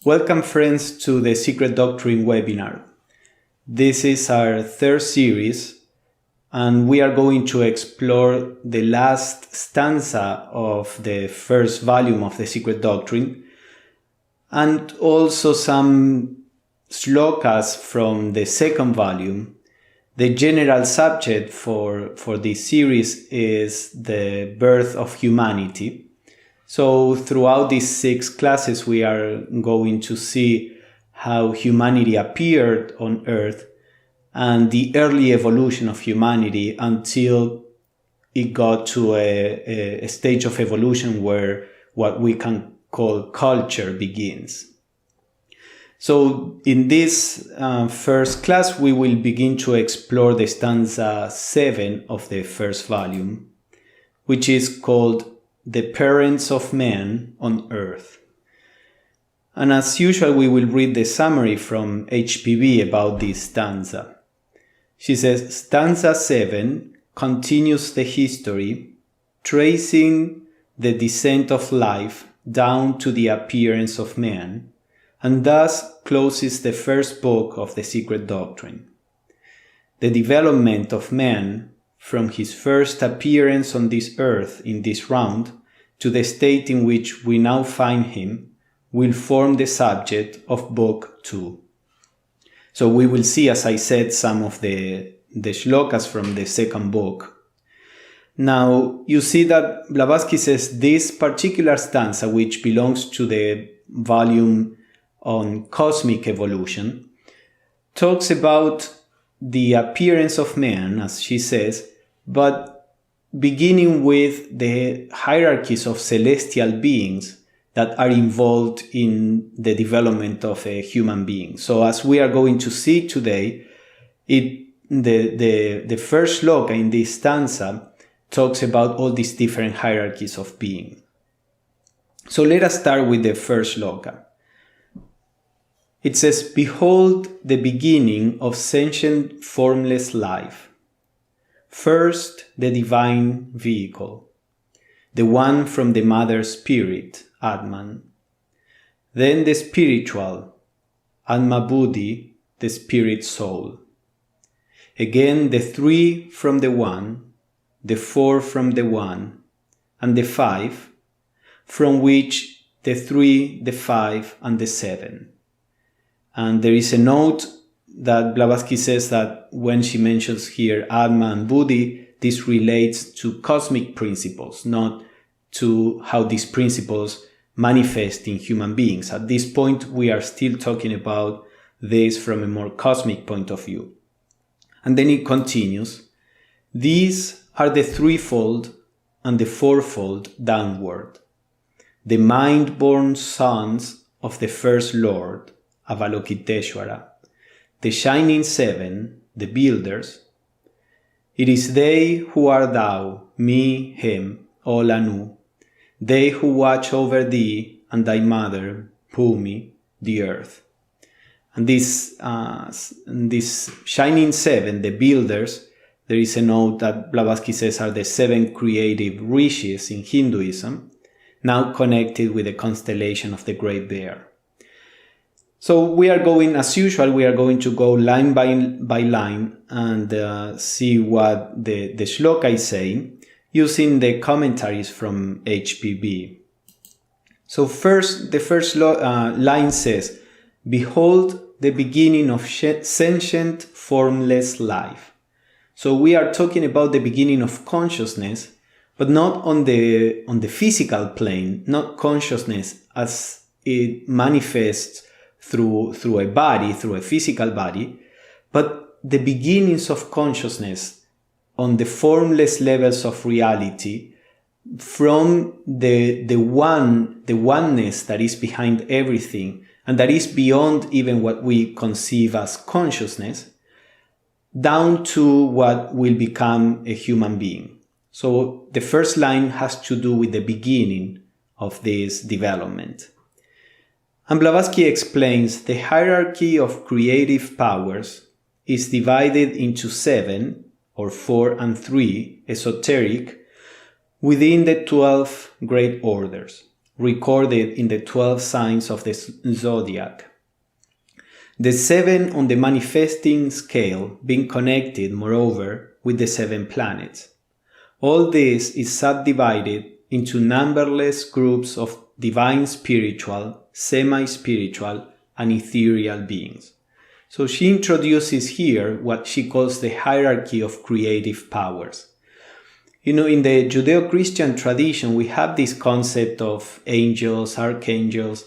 Welcome friends to the Secret Doctrine webinar. This is our third series and we are going to explore the last stanza of the first volume of the Secret Doctrine and also some shlokas from the second volume. The general subject for this series is the birth of humanity. So throughout these 6 classes, we are going to see how humanity appeared on Earth and the early evolution of humanity until it got to a stage of evolution where what we can call culture begins. So in this first class, we will begin to explore the stanza 7 of the first volume, which is called The Parents of Man on Earth. And as usual, we will read the summary from HPB about this stanza. She says, stanza 7 continues the history, tracing the descent of life down to the appearance of man, and thus closes the first book of the Secret Doctrine. The development of man from his first appearance on this earth in this round to the state in which we now find him will form the subject of Book 2. So we will see, as I said, some of the shlokas from the second book. Now, you see that Blavatsky says this particular stanza, which belongs to the volume on cosmic evolution, talks about the appearance of man, as she says, but beginning with the hierarchies of celestial beings that are involved in the development of a human being. So as we are going to see today, the first shloka in this stanza talks about all these different hierarchies of being. So let us start with the first shloka. It says, "Behold the beginning of sentient formless life. First, the divine vehicle, the one from the mother spirit, Atman. Then the spiritual, Atma-Buddhi, the spirit soul. Again, the 3 from the 1, the 4 from the 1, and the 5, from which the 3, the 5, and the 7. And there is a note that Blavatsky says that when she mentions here Atma and Buddhi, this relates to cosmic principles, not to how these principles manifest in human beings. At this point, we are still talking about this from a more cosmic point of view. And then it continues, these are the threefold and the fourfold downward, the mind-born sons of the first Lord, Avalokiteshvara, the shining 7, the builders. It is they who are thou, me, him, all Anu, they who watch over thee and thy mother, Bhumi, the earth. And this shining 7, the builders, there is a note that Blavatsky says are the 7 creative rishis in Hinduism, now connected with the constellation of the Great Bear. So we are going, as usual, we are going to go line by line and see what the shloka is saying using the commentaries from HPB. So first, the first line says, "Behold the beginning of sentient formless life." So we are talking about the beginning of consciousness, but not on the physical plane, not consciousness as it manifests through a body, through a physical body, but the beginnings of consciousness on the formless levels of reality from the oneness that is behind everything and that is beyond even what we conceive as consciousness, down to what will become a human being. So the first line has to do with the beginning of this development. And Blavatsky explains the hierarchy of creative powers is divided into 7, or 4 and 3, esoteric, within the 12 great orders, recorded in the 12 signs of the zodiac. The 7 on the manifesting scale being connected, moreover, with the 7 planets. All this is subdivided into numberless groups of divine spiritual, semi-spiritual, and ethereal beings. So she introduces here what she calls the hierarchy of creative powers. In the Judeo-Christian tradition, we have this concept of angels, archangels,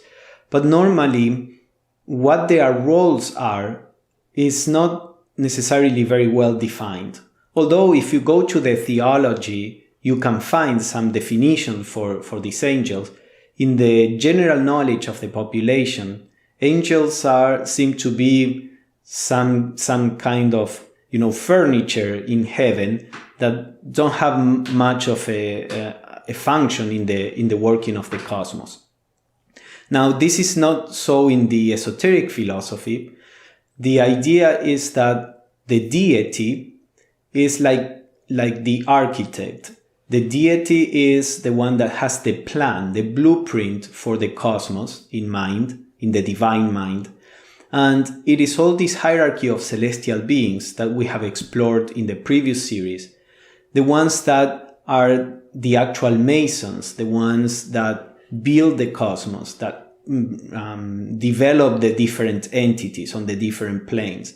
but normally what their roles are is not necessarily very well defined. Although if you go to the theology, you can find some definition for these angels. In the general knowledge of the population, angels seem to be some kind of furniture in heaven that don't have much of a function in the working of the cosmos. Now, this is not so in the esoteric philosophy. The idea is that the deity is like the architect. The deity is the one that has the plan, the blueprint for the cosmos in mind, in the divine mind. And it is all this hierarchy of celestial beings that we have explored in the previous series, the ones that are the actual masons, the ones that build the cosmos, that develop the different entities on the different planes.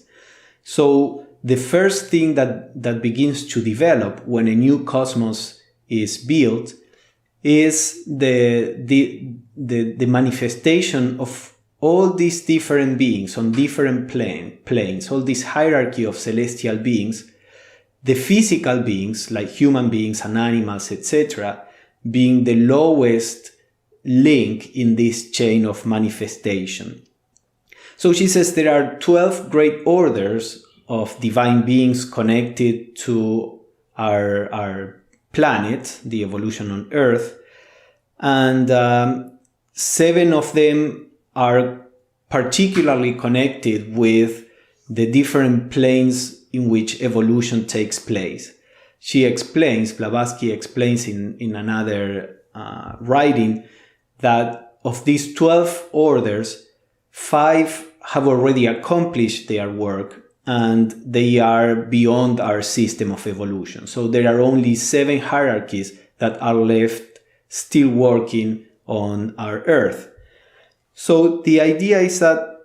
So the first thing that begins to develop when a new cosmos is built is the manifestation of all these different beings on different planes, all this hierarchy of celestial beings, the physical beings like human beings and animals, etc., being the lowest link in this chain of manifestation. So she says there are 12 great orders of divine beings connected to our planet, the evolution on Earth, and 7 of them are particularly connected with the different planes in which evolution takes place. Blavatsky explains in another writing that of these 12 orders, 5 have already accomplished their work and they are beyond our system of evolution. So there are only 7 hierarchies that are left still working on our Earth. So the idea is that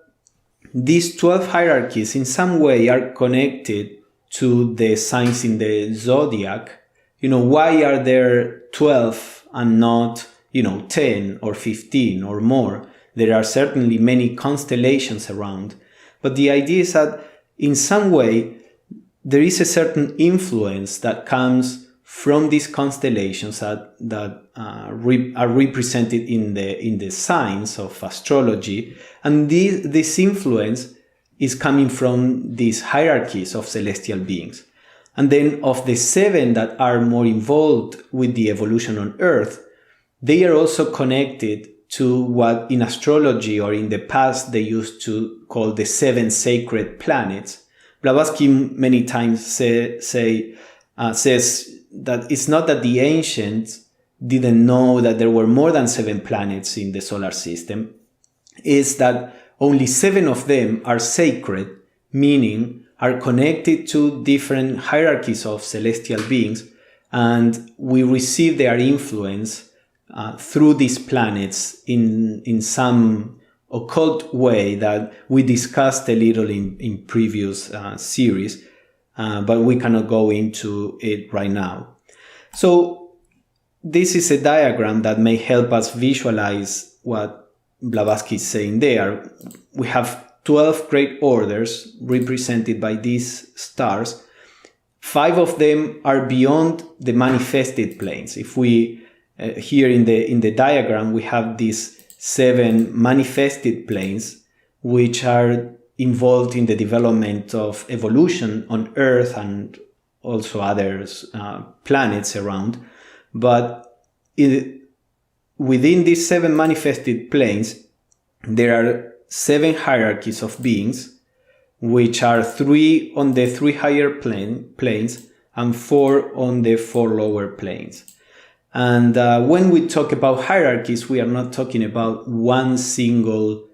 these 12 hierarchies in some way are connected to the signs in the zodiac. Why are there 12 and not 10 or 15 or more? There are certainly many constellations around, but the idea is that in some way there is a certain influence that comes from these constellations that are represented in the signs of astrology, and this influence is coming from these hierarchies of celestial beings. And then of the 7 that are more involved with the evolution on Earth, they are also connected to what in astrology or in the past they used to call the 7 sacred planets. Blavatsky many times says that it's not that the ancients didn't know that there were more than 7 planets in the solar system. It's that only 7 of them are sacred, meaning are connected to different hierarchies of celestial beings, and we receive their influence through these planets in some occult way that we discussed a little in previous series, but we cannot go into it right now. So this is a diagram that may help us visualize what Blavatsky is saying there. We have 12 great orders represented by these stars. 5 of them are beyond the manifested planes. If we here in the diagram we have these 7 manifested planes which are involved in the development of evolution on Earth and also other planets around. But within these 7 manifested planes, there are 7 hierarchies of beings, which are 3 on the 3 higher planes and 4 on the 4 lower planes. And when we talk about hierarchies, we are not talking about one single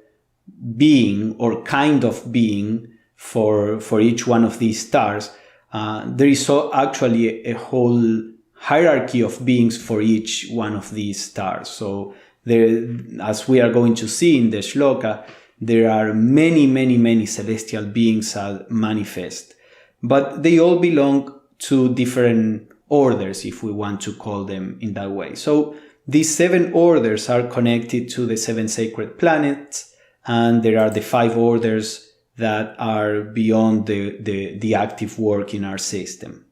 being or kind of being for each one of these stars. There is actually a whole hierarchy of beings for each one of these stars. So there, as we are going to see in the shloka, there are many celestial beings that manifest, but they all belong to different orders, if we want to call them in that way. So these 7 orders are connected to the 7 sacred planets, and there are the 5 orders that are beyond the active work in our system.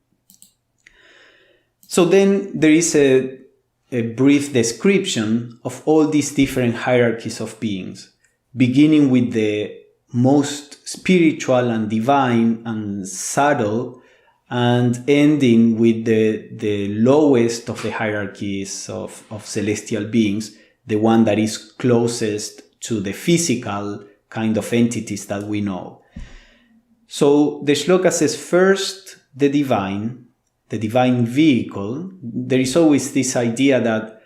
So then there is a brief description of all these different hierarchies of beings, beginning with the most spiritual and divine and subtle, and ending with the lowest of the hierarchies of celestial beings, the one that is closest to the physical kind of entities that we know. So the shloka says, first the divine vehicle. There is always this idea that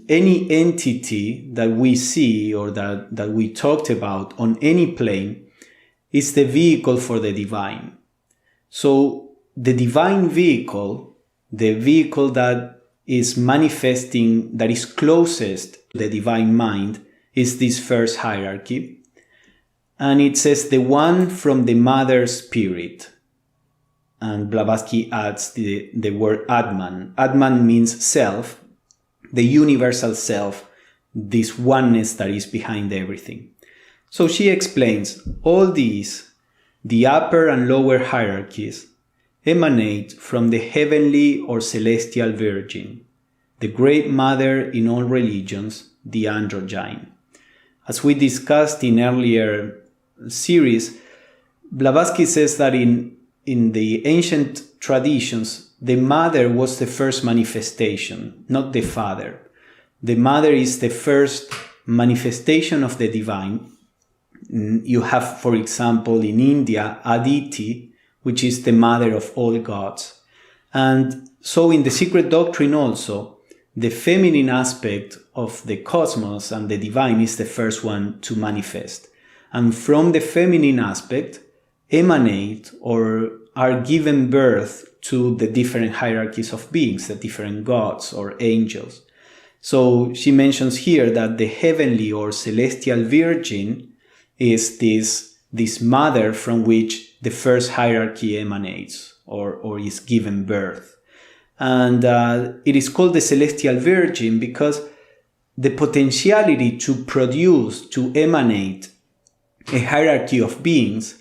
any entity that we see or that we talked about on any plane is the vehicle for the divine. So the divine vehicle, the vehicle that is manifesting, that is closest to the divine mind, is this first hierarchy. And it says the one from the mother spirit. And Blavatsky adds the word Atman. Atman means self, the universal self, this oneness that is behind everything. So she explains all these, the upper and lower hierarchies, emanate from the heavenly or celestial virgin, the great mother in all religions, the androgyne. As we discussed in earlier series, Blavatsky says that in the ancient traditions, the mother was the first manifestation, not the father. The mother is the first manifestation of the divine. You have, for example, in India, Aditi, which is the mother of all gods. And so in the secret doctrine also, the feminine aspect of the cosmos and the divine is the first one to manifest. And from the feminine aspect emanate or are given birth to the different hierarchies of beings, the different gods or angels. So she mentions here that the heavenly or celestial virgin is this mother from which the first hierarchy emanates or is given birth. And it is called the celestial virgin because the potentiality to produce, to emanate a hierarchy of beings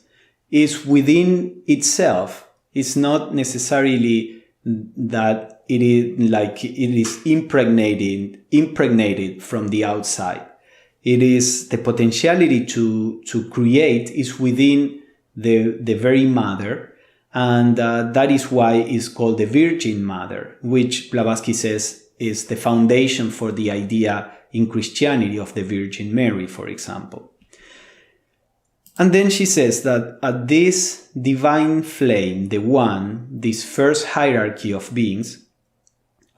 is within itself. It's not necessarily that it is impregnated from the outside. It is the potentiality to create is within the very mother, and that is why it's called the Virgin Mother, which Blavatsky says is the foundation for the idea in Christianity of the Virgin Mary, for example. And then she says that at this divine flame, the one, this first hierarchy of beings,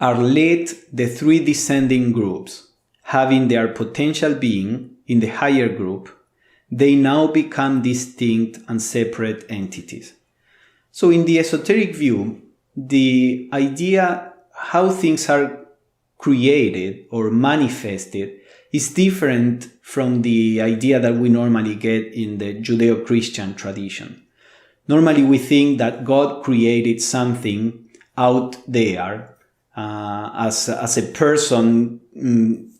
are led the 3 descending groups. Having their potential being in the higher group, they now become distinct and separate entities. So in the esoteric view, the idea how things are created or manifested is different from the idea that we normally get in the Judeo-Christian tradition. Normally we think that God created something out there as a person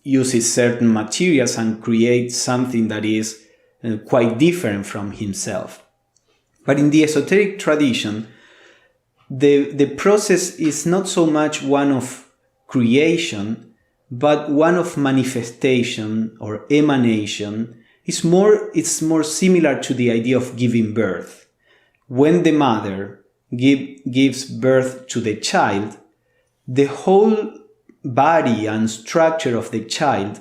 uses certain materials and creates something that is quite different from himself. But in the esoteric tradition, the process is not so much one of creation, but one of manifestation or emanation. It's more similar to the idea of giving birth. When the mother gives birth to the child, the whole body and structure of the child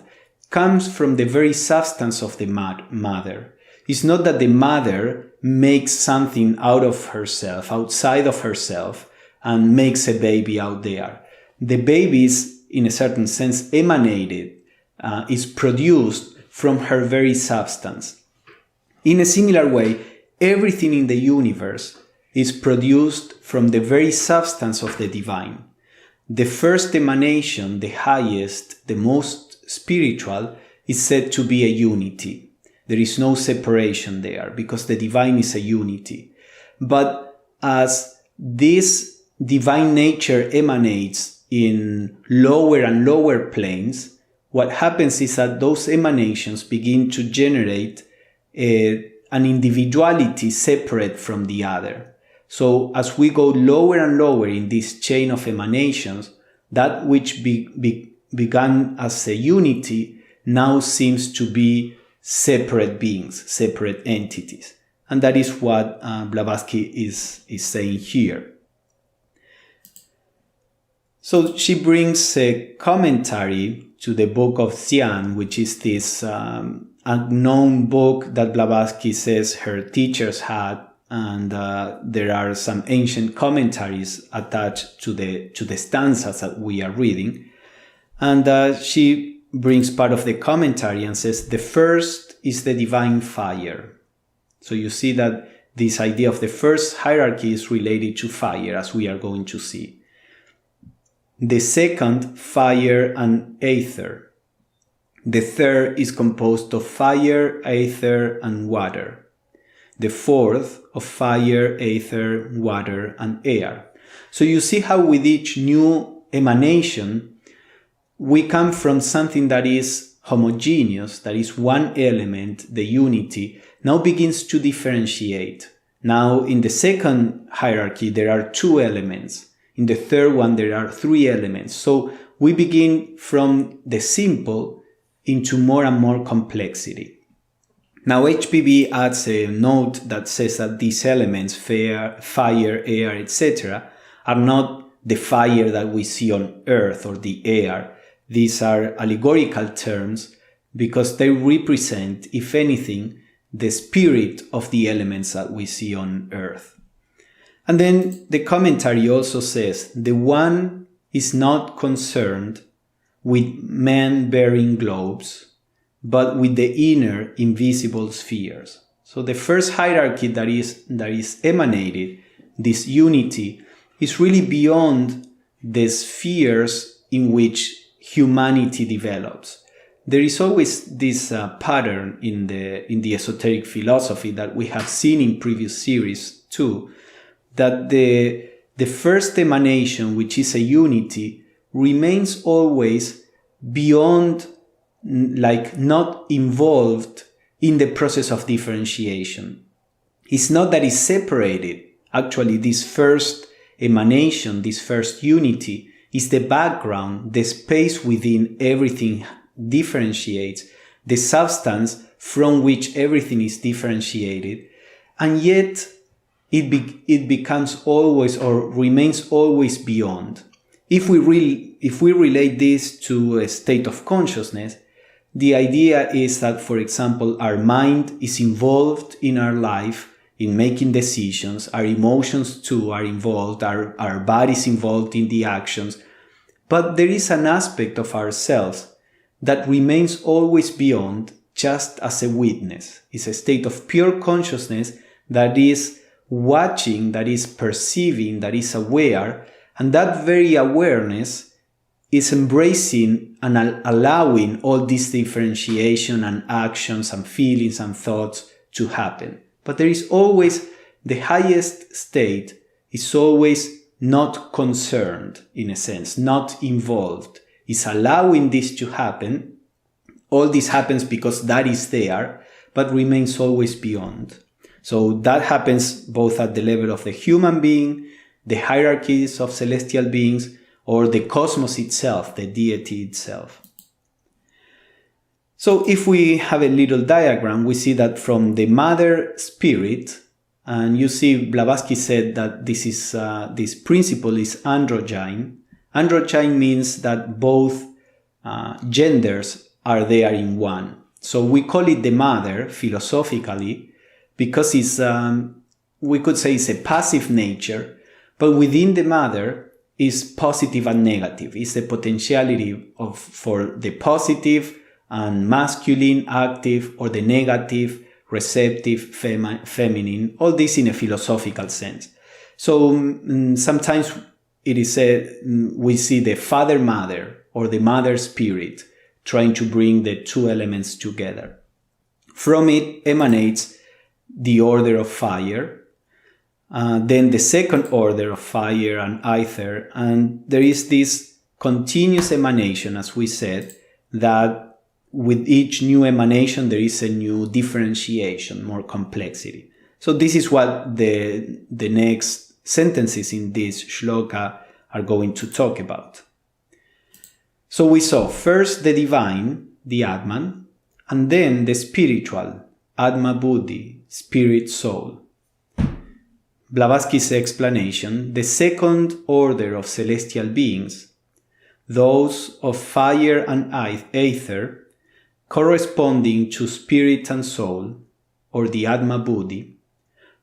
comes from the very substance of the mother. It's not that the mother makes something out of herself, outside of herself, and makes a baby out there. the baby is, in a certain sense, emanated, is produced from her very substance. In a similar way, everything in the universe is produced from the very substance of the divine. The first emanation, the highest, the most spiritual, is said to be a unity. There is no separation there because the divine is a unity. But as this divine nature emanates in lower and lower planes, what happens is that those emanations begin to generate an individuality separate from the other. So as we go lower and lower in this chain of emanations, that which began as a unity now seems to be separate beings, separate entities. And that is what Blavatsky is saying here. So she brings a commentary to the Book of Dzyan, which is this unknown book that Blavatsky says her teachers had, and there are some ancient commentaries attached to the stanzas that we are reading. And she brings part of the commentary and says, the first is the divine fire. So you see that this idea of the first hierarchy is related to fire, as we are going to see. The second, fire and aether. The third is composed of fire, aether, and water. The fourth, of fire, aether, water, and air. So you see how with each new emanation, we come from something that is homogeneous, that is one element, the unity, now begins to differentiate. Now in the second hierarchy, there are two elements. In the third one, there are three elements. So we begin from the simple into more and more complexity. Now HPB adds a note that says that these elements, fire, air, etc., are not the fire that we see on Earth or the air. These are allegorical terms because they represent, if anything, the spirit of the elements that we see on Earth. And then the commentary also says, the one is not concerned with men bearing globes, but with the inner invisible spheres. So the first hierarchy that is emanated, this unity, is really beyond the spheres in which humanity develops. There is always this pattern in the esoteric philosophy that we have seen in previous series too, that the first emanation, which is a unity, remains always beyond, like not involved in the process of differentiation. It's not that it's separated. Actually, this first emanation, this first unity, is the background, the space within everything differentiates, the substance from which everything is differentiated, and yet it becomes always or remains always beyond. If we relate this to a state of consciousness, the idea is that, for example, our mind is involved in our life, in making decisions, our emotions too are involved, our body is involved in the actions, but there is an aspect of ourselves that remains always beyond, just as a witness. It's a state of pure consciousness that is watching, that is perceiving, that is aware, and that very awareness is embracing and allowing all this differentiation and actions and feelings and thoughts to happen. But there is always, the highest state is always not concerned, in a sense, not involved. It's allowing this to happen. All this happens because that is there, but remains always beyond. So that happens both at the level of the human being, the hierarchies of celestial beings, or the cosmos itself, the deity itself. So if we have a little diagram, we see that from the mother spirit, and you see Blavatsky said that this principle is androgyne. Androgyne means that both genders are there in one. So we call it the mother philosophically because it's, we could say it's a passive nature, but within the mother is positive and negative. It's the potentiality for the positive and masculine, active, or the negative, receptive, feminine, all this in a philosophical sense. So sometimes it is said we see the father-mother or the mother-spirit trying to bring the two elements together. From it emanates the order of fire, then the second order of fire and ether, and there is this continuous emanation, as we said, that with each new emanation there is a new differentiation, more complexity. So this is what the next sentences in this shloka are going to talk about. So we saw first the divine, the Atman, and then the spiritual, Atma Buddhi, spirit soul. Blavatsky's explanation, the second order of celestial beings, those of fire and ether, corresponding to spirit and soul, or the Atma Buddhi,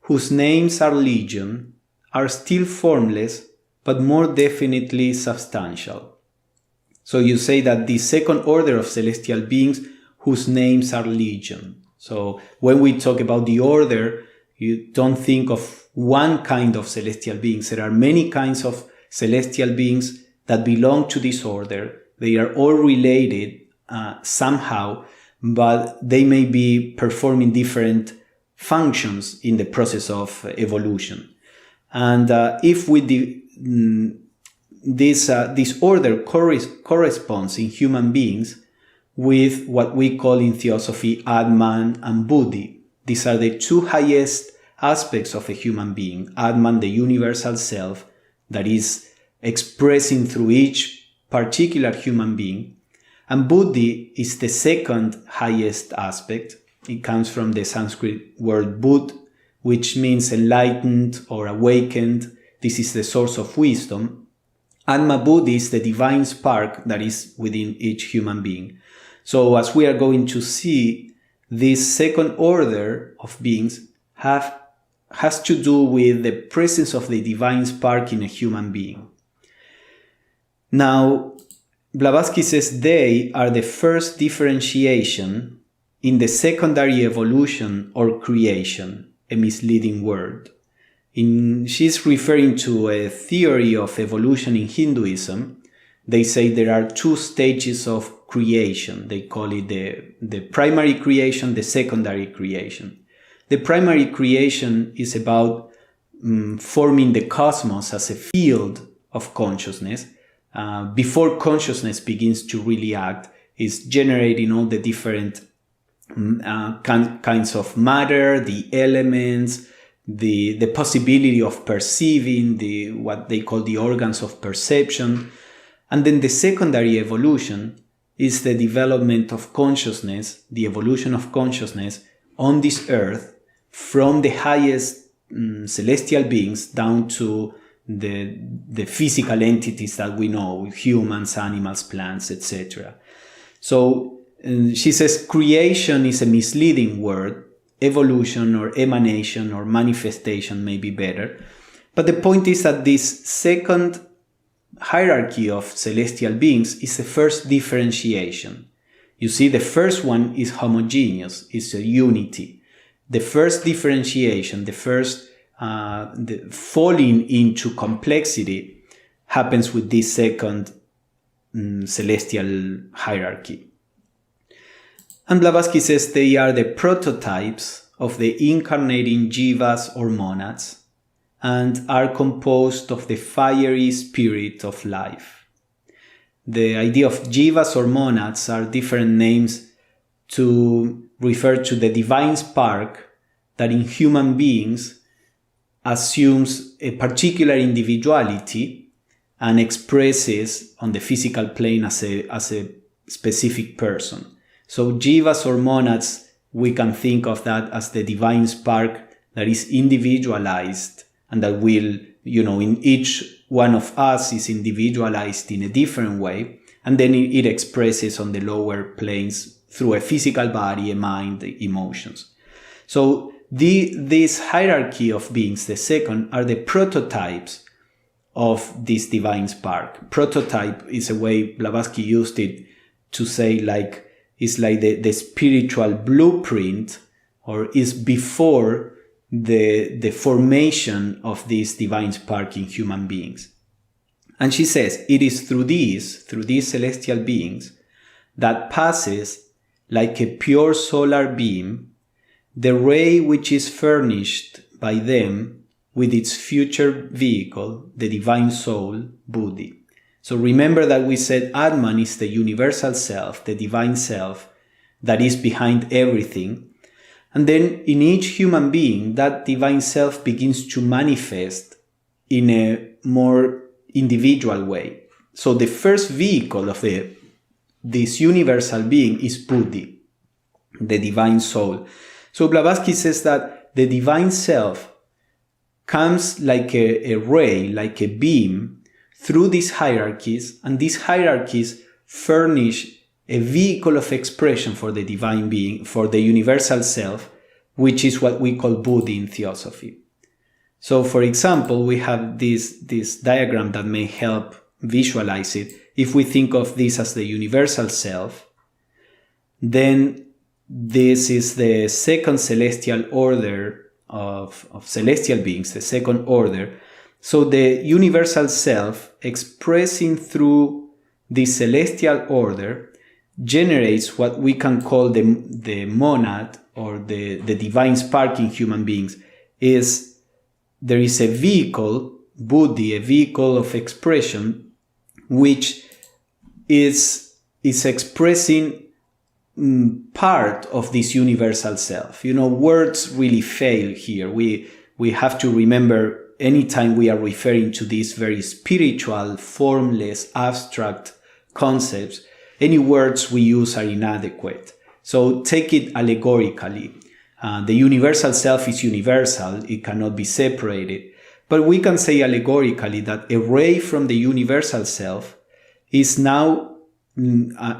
whose names are legion, are still formless but more definitely substantial. So you say that the second order of celestial beings whose names are legion. So when we talk about the order, you don't think of one kind of celestial beings. There are many kinds of celestial beings that belong to this order. They are all related somehow, but they may be performing different functions in the process of evolution. And if this order corresponds in human beings with what we call in theosophy Atman and Buddhi. These are the two highest aspects of a human being. Atman, the universal self that is expressing through each particular human being. And Buddhi is the second highest aspect. It comes from the Sanskrit word Buddh, which means enlightened or awakened. This is the source of wisdom. Atma Buddhi is the divine spark that is within each human being. So as we are going to see, this second order of beings has to do with the presence of the divine spark in a human being. Now, Blavatsky says they are the first differentiation in the secondary evolution or creation, a misleading word. She's referring to a theory of evolution in Hinduism. They say there are two stages of creation. They call it the primary creation, the secondary creation. The primary creation is about forming the cosmos as a field of consciousness. Before consciousness begins to really act, is generating all the different kinds of matter, the elements, the possibility of perceiving, what they call the organs of perception. And then the secondary evolution is the development of consciousness, the evolution of consciousness on this earth from the highest celestial beings down to the physical entities that we know, humans, animals, plants, etc. So she says creation is a misleading word. Evolution or emanation or manifestation may be better. But the point is that this second hierarchy of celestial beings is the first differentiation. You see, the first one is homogeneous, is a unity. The first differentiation, the falling into complexity happens with this second celestial hierarchy. And Blavatsky says they are the prototypes of the incarnating jivas or monads and are composed of the fiery spirit of life. The idea of jivas or monads are different names to refer to the divine spark that in human beings assumes a particular individuality and expresses on the physical plane as a specific person. So jivas or monads, we can think of that as the divine spark that is individualized and that will, in each one of us is individualized in a different way. And then it expresses on the lower planes through a physical body, a mind, emotions. So this hierarchy of beings, the second, are the prototypes of this divine spark. Prototype is a way Blavatsky used it to say like it's like the spiritual blueprint, or is before the formation of this divine spark in human beings. And she says it is through these celestial beings, that passes like a pure solar beam the ray which is furnished by them with its future vehicle, the divine soul, Buddhi. So remember that we said Atman is the universal self, the divine self that is behind everything. And then in each human being, that divine self begins to manifest in a more individual way. So the first vehicle of this universal being is Buddhi, the divine soul. So Blavatsky says that the divine self comes like a ray, like a beam, through these hierarchies, and these hierarchies furnish a vehicle of expression for the divine being, for the universal self, which is what we call Buddhi in theosophy. So, for example, we have this diagram that may help visualize it. If we think of this as the universal self, then this is the second celestial order of celestial beings, the second order. So the universal self, expressing through the celestial order, generates what we can call the monad, or the divine spark in human beings. There is a vehicle, Buddhi, a vehicle of expression, which is expressing part of this universal self. Words really fail here. We have to remember, anytime we are referring to these very spiritual, formless, abstract concepts, any words we use are inadequate. So take it allegorically. The universal self is universal, it cannot be separated. But we can say allegorically that a ray from the universal self is now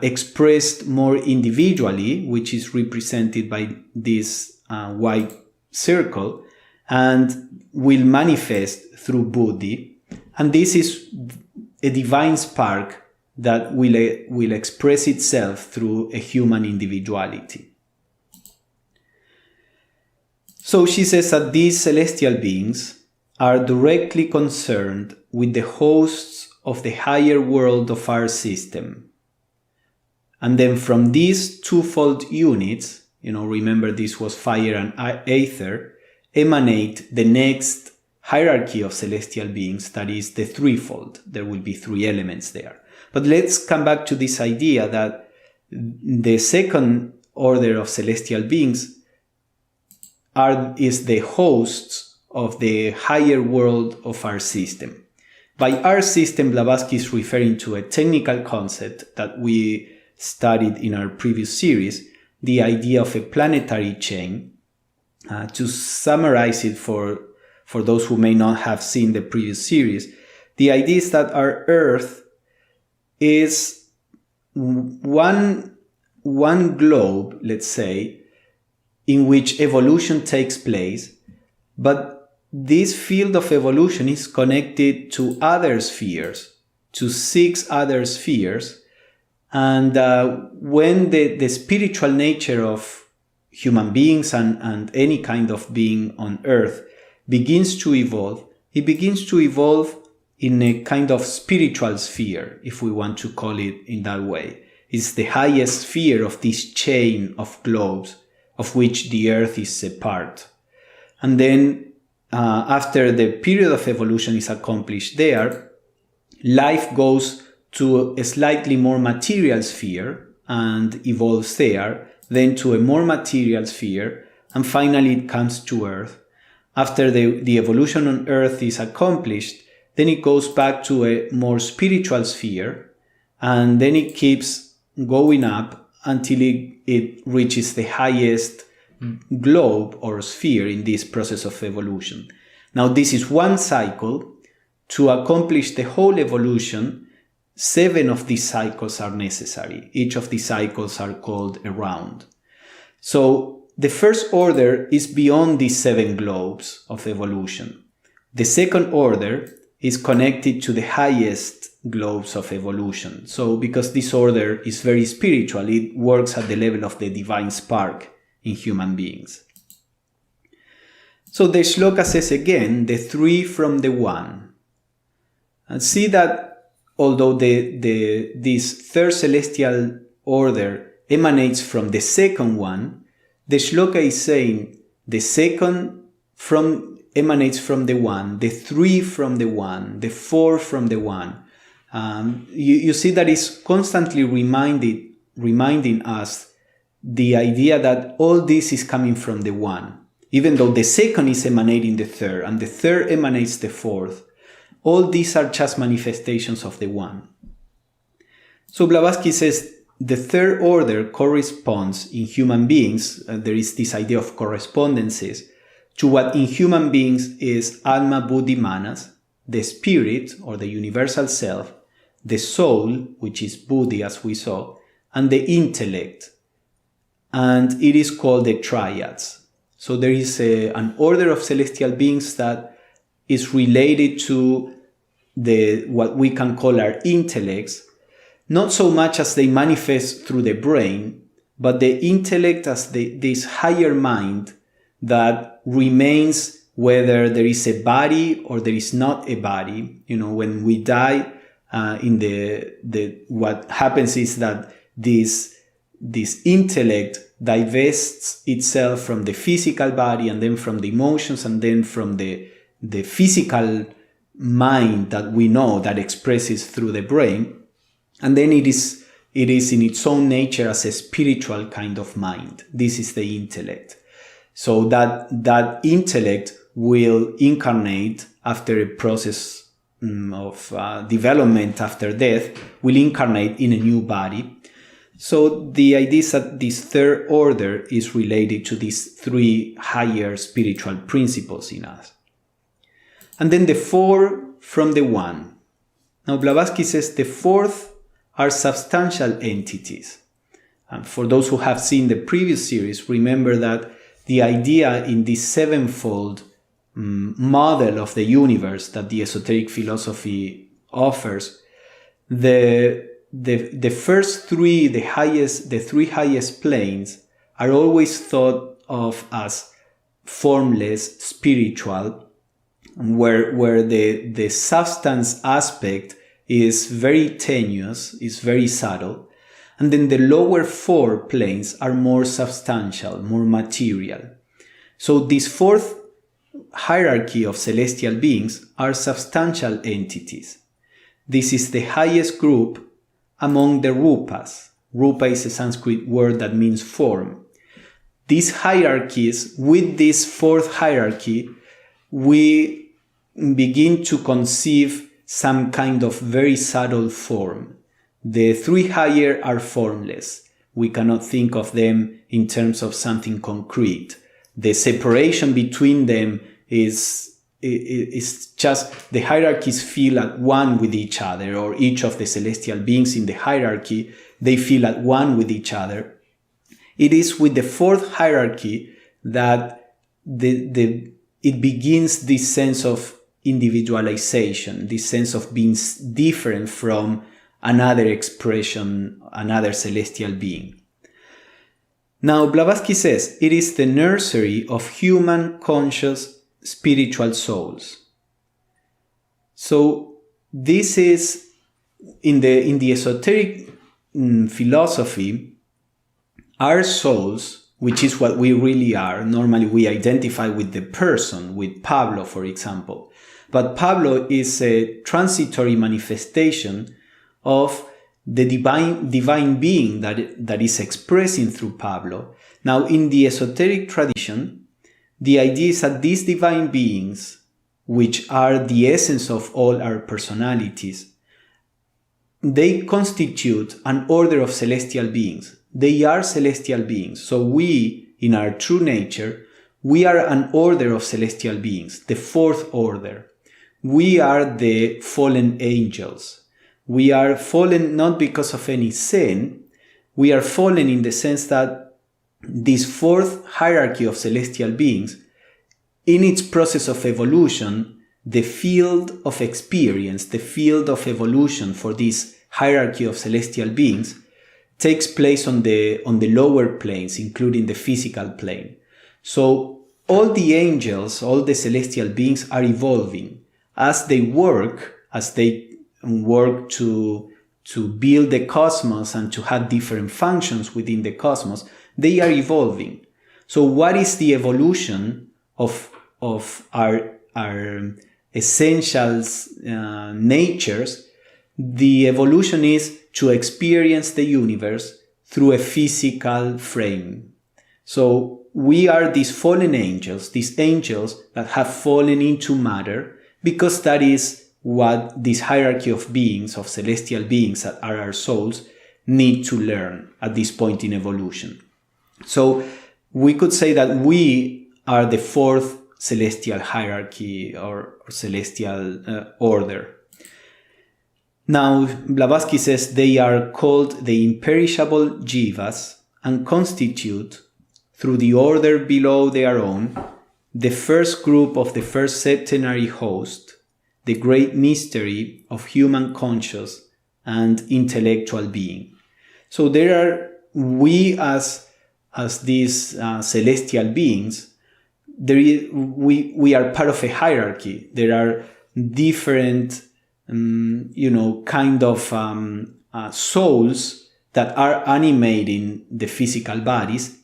expressed more individually, which is represented by this white circle, and will manifest through Buddhi. And this is a divine spark that will express itself through a human individuality. So she says that these celestial beings are directly concerned with the hosts of the higher world of our system. And then from these twofold units, remember this was fire and ether, emanate the next hierarchy of celestial beings, that is the threefold. There will be three elements there. But let's come back to this idea that the second order of celestial beings is the hosts of the higher world of our system. By our system, Blavatsky is referring to a technical concept that we studied in our previous series, the idea of a planetary chain. To summarize it for those who may not have seen the previous series, the idea is that our Earth is one globe, let's say, in which evolution takes place, but this field of evolution is connected to other spheres, to 6 other spheres, and when the spiritual nature of human beings and any kind of being on Earth begins to evolve, it begins to evolve in a kind of spiritual sphere, if we want to call it in that way. It's the highest sphere of this chain of globes, of which the Earth is a part. And then after the period of evolution is accomplished there, life goes to a slightly more material sphere and evolves there, then to a more material sphere, and finally it comes to Earth. After the evolution on Earth is accomplished, then it goes back to a more spiritual sphere, and then it keeps going up until it reaches the highest globe or sphere in this process of evolution. Now this is one cycle. To accomplish the whole evolution, 7 of these cycles are necessary. Each of these cycles are called a round. So the first order is beyond these 7 globes of evolution. The second order is connected to the highest globes of evolution. So because this order is very spiritual, it works at the level of the divine spark in human beings. So the shloka says again, the three from the one. And see that although this third celestial order emanates from the second one, the shloka is saying the second emanates from the one, the three from the one, the four from the one. You see that it's constantly reminding us the idea that all this is coming from the one. Even though the second is emanating the third, and the third emanates the fourth, all these are just manifestations of the one. So Blavatsky says the third order corresponds in human beings, there is this idea of correspondences, to what in human beings is Atma Buddhi Manas, the spirit or the universal self, the soul, which is Buddhi as we saw, and the intellect. And it is called the triads. So there is an order of celestial beings that is related to what we can call our intellects, not so much as they manifest through the brain, but the intellect as this higher mind that remains whether there is a body or there is not a body. You know, when we die, what happens is that this intellect divests itself from the physical body, and then from the emotions, and then from the physical mind that we know that expresses through the brain, and then it is in its own nature as a spiritual kind of mind. This is the intellect. So that intellect will incarnate after a process of development after death, will incarnate in a new body. So the idea is that this third order is related to these three higher spiritual principles in us. And then the four from the one. Now Blavatsky says the fourth are substantial entities. And for those who have seen the previous series, remember that the idea in this sevenfold model of the universe that the esoteric philosophy offers, the first three, the three highest planes are always thought of as formless, spiritual, where the substance aspect is very tenuous, is very subtle. And then the lower four planes are more substantial, more material. So this fourth hierarchy of celestial beings are substantial entities. This is the highest group among the rupas. Rupa is a Sanskrit word that means form. These hierarchies, with this fourth hierarchy, we begin to conceive some kind of very subtle form. The three higher are formless. We cannot think of them in terms of something concrete. The separation between them is just the hierarchies feel at one with each other, or each of the celestial beings in the hierarchy, they feel at one with each other. It is with the fourth hierarchy that it begins this sense of individualization, this sense of being different from another expression, another celestial being. Now, Blavatsky says it is the nursery of human conscious spiritual souls. So this is in the esoteric philosophy, our souls, which is what we really are. Normally we identify with the person, with Pablo, for example. But Pablo is a transitory manifestation of the divine being that is expressing through Pablo. Now, in the esoteric tradition, the idea is that these divine beings, which are the essence of all our personalities, they constitute an order of celestial beings. They are celestial beings. So we, in our true nature, we are an order of celestial beings, the fourth order. We are the fallen angels. We are fallen not because of any sin. We are fallen in the sense that this fourth hierarchy of celestial beings, in its process of evolution, the field of experience, the field of evolution for this hierarchy of celestial beings takes place on the lower planes, including the physical plane. So all the angels, all the celestial beings are evolving as they work to build the cosmos and to have different functions within the cosmos. They are evolving. So what is the evolution of our essential natures? The evolution is to experience the universe through a physical frame. So we are these fallen angels, these angels that have fallen into matter, because that is what this hierarchy of beings, of celestial beings that are our souls, need to learn at this point in evolution. So we could say that we are the fourth celestial hierarchy or celestial order. Now, Blavatsky says they are called the imperishable jivas and constitute, through the order below their own, the first group of the first septenary host, the great mystery of human conscious and intellectual being. So we as these celestial beings, we are part of a hierarchy. There are different kind of souls that are animating the physical bodies,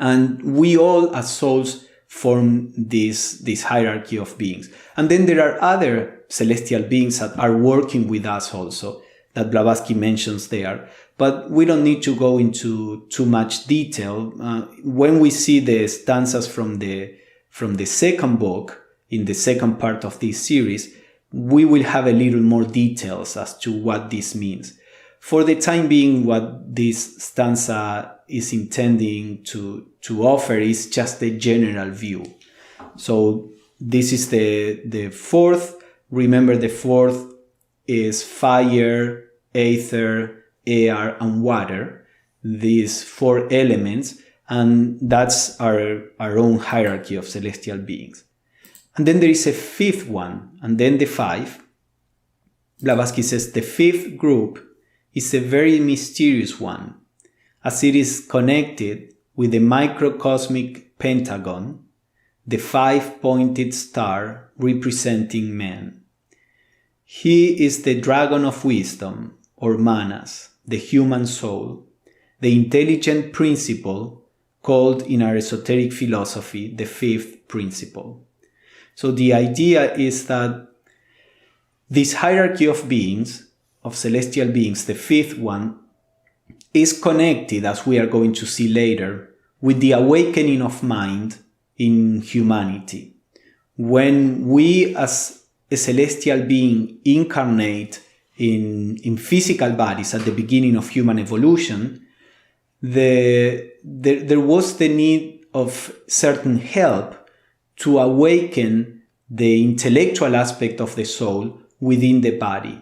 and we all as souls form this hierarchy of beings. And then there are other celestial beings that are working with us also, that Blavatsky mentions there. But we don't need to go into too much detail. When we see the stanzas from the second book, in the second part of this series, we will have a little more details as to what this means. For the time being, what this stanza is intending to offer is just a general view. So this is the fourth. Remember, the fourth is fire, ether, air, and water. These four elements, and that's our own hierarchy of celestial beings. And then there is a fifth one, and then the five. Blavatsky says the fifth group is a very mysterious one, as it is connected with the microcosmic pentagon, the five-pointed star representing man. He is the dragon of wisdom, or manas, the human soul, the intelligent principle called in our esoteric philosophy the fifth principle. So the idea is that this hierarchy of beings, of celestial beings, the fifth one, is connected, as we are going to see later, with the awakening of mind in humanity. When we as a celestial being incarnate in physical bodies at the beginning of human evolution, there was the need of certain help to awaken the intellectual aspect of the soul within the body.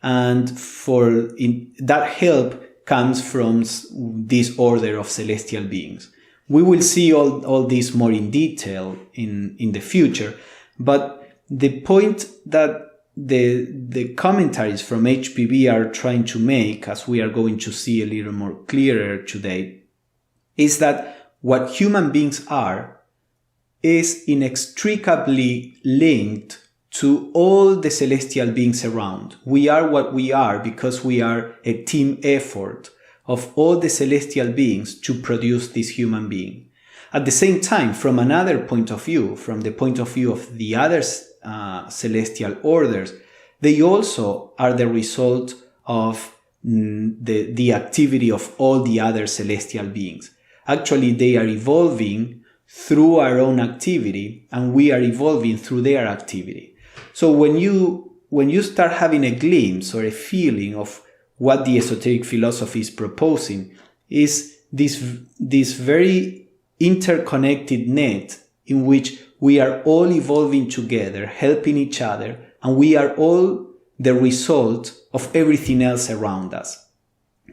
And that help comes from this order of celestial beings. We will see all this more in detail in the future, but the point that the commentaries from HPB are trying to make, as we are going to see a little more clearer today, is that what human beings are is inextricably linked to all the celestial beings around. We are what we are because we are a team effort of all the celestial beings to produce this human being. At the same time, from another point of view, from the point of view of the other celestial orders, they also are the result of the activity of all the other celestial beings. Actually, they are evolving through our own activity, and we are evolving through their activity. So when you start having a glimpse or a feeling of what the esoteric philosophy is proposing, is this very interconnected net in which we are all evolving together, helping each other, and we are all the result of everything else around us.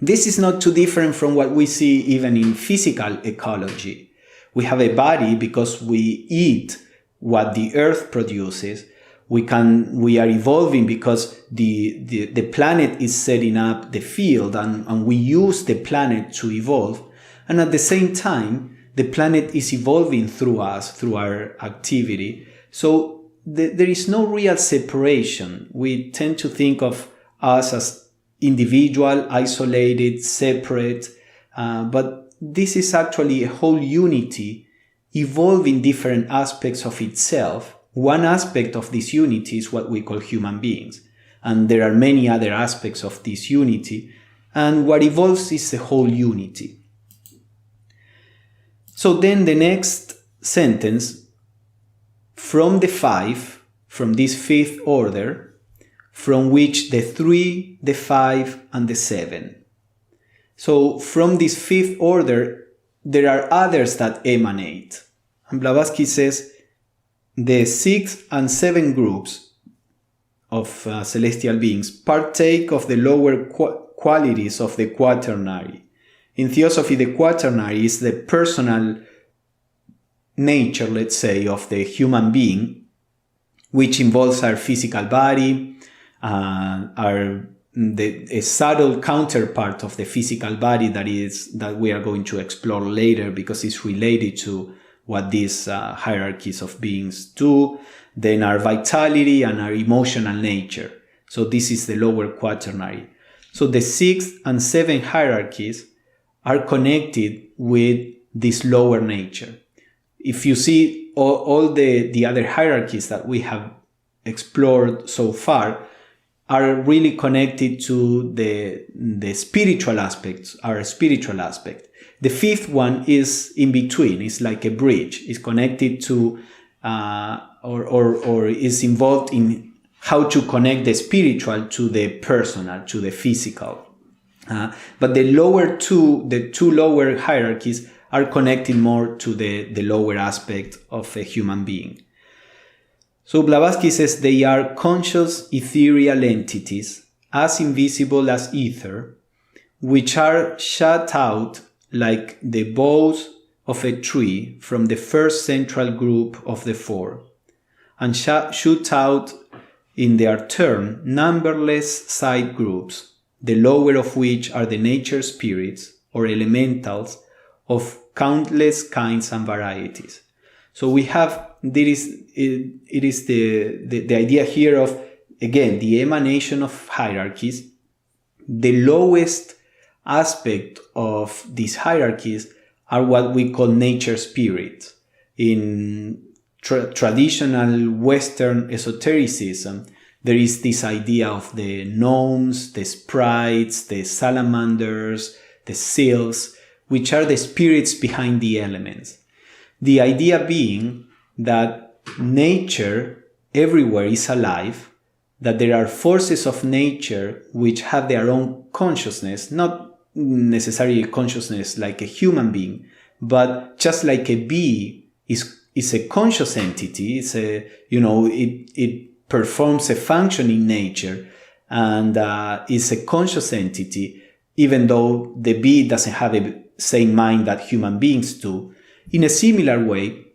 This is not too different from what we see even in physical ecology. We have a body because we eat what the earth produces. we are evolving because the planet is setting up the field, and we use the planet to evolve. And at the same time, the planet is evolving through us, through our activity. So there is no real separation. We tend to think of us as individual, isolated, separate, but this is actually a whole unity evolving different aspects of itself. One aspect of this unity is what we call human beings. And there are many other aspects of this unity. And what evolves is the whole unity. So then the next sentence, from this fifth order, from which the 3, the 5, and the 7. So from this fifth order, there are others that emanate. And Blavatsky says, the 6 and 7 groups of celestial beings partake of the lower qualities of the quaternary. In Theosophy, the quaternary is the personal nature, let's say, of the human being, which involves our physical body, a subtle counterpart of the physical body that we are going to explore later, because it's related to what these hierarchies of beings do, then our vitality and our emotional nature. So this is the lower quaternary. So the 6 and 7 hierarchies are connected with this lower nature. If you see all the other hierarchies that we have explored so far are really connected to the spiritual aspects, our spiritual aspect. The fifth one is in between. It's like a bridge. It's connected to, or is involved in how to connect the spiritual to the personal, to the physical. But the two lower hierarchies are connected more to the lower aspect of a human being. So Blavatsky says they are conscious ethereal entities, as invisible as ether, which are shut out like the boughs of a tree from the first central group of the 4, and shoot out in their turn numberless side groups, the lower of which are the nature spirits or elementals of countless kinds and varieties. So we have, it is the idea here of, again, the emanation of hierarchies. The lowest aspect of these hierarchies are what we call nature spirits. In traditional Western esotericism, there is this idea of the gnomes, the sprites, the salamanders, the sylphs, which are the spirits behind the elements. The idea being that nature everywhere is alive, that there are forces of nature which have their own consciousness, not necessarily consciousness like a human being, but just like a bee is a conscious entity. It's it performs a function in nature and is a conscious entity, even though the bee doesn't have the same mind that human beings do. In a similar way,